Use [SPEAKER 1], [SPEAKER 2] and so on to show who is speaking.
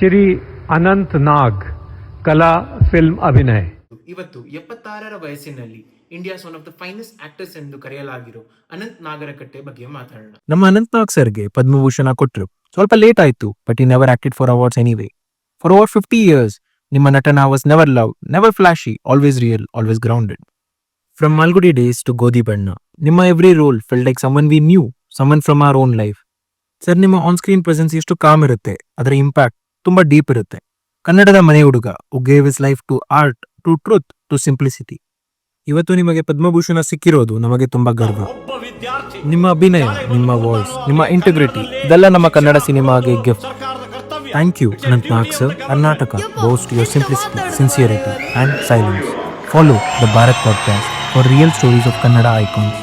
[SPEAKER 1] श्री अनंत नाग कला फिल्म अभिनय
[SPEAKER 2] ಇವತ್ತು 76ರ ವಯಸ್ಸಿನಲ್ಲಿ India's one of the finest actors ಎಂದು ಕರೆಯಲಾಗಿರೋ ಅನಂತ್ ನಾಗರಕಟ್ಟೆ ಬಗ್ಗೆ ಮಾತಾಡೋಣ.
[SPEAKER 3] ನಮ್ಮ ಅನಂತ್ ನಾಗ್ ಸರ್ಗೆ ಪದ್ಮಭೂಷಣ ಕೊಟ್ರು. ಸ್ವಲ್ಪ ಲೇಟ್ ಆಯ್ತು, ಬಟ್ ಈ never acted for awards anyway. For over 50 years ನಿಮ್ಮ ನಟನ was never love, never flashy, always real, always grounded. From Malgudi days to Godhi Banna, ನಿಮ್ಮ every role felt like someone we knew, someone from our own life. Sir, ನಿಮ್ಮ on screen presence ಎಷ್ಟು calm ಇರುತ್ತೆ, ಅದರ impact ತುಂಬಾ deep ಇರುತ್ತೆ. ಕನ್ನಡದ ಮನೆ ಹುಡುಗ who gave his life to art, to truth, to simplicity. ಇವತ್ತು ನಿಮಗೆ ಪದ್ಮಭೂಷಣ ಸಿಕ್ಕಿರೋದು ನಮಗೆ ತುಂಬಾ ಗರ್ವ. ನಿಮ್ಮ ಅಭಿನಯ, ನಿಮ್ಮ ವಾಯ್ಸ್, ನಿಮ್ಮ ಇಂಟಿಗ್ರಿಟಿ, ಇದೆಲ್ಲ ನಮ್ಮ ಕನ್ನಡ ಸಿನಿಮಾಗೆ gift. Thank you Anant Nag sir. Karnataka boasts your simplicity, sincerity and silence. Follow the Bharat podcast for real stories of Kannada icons.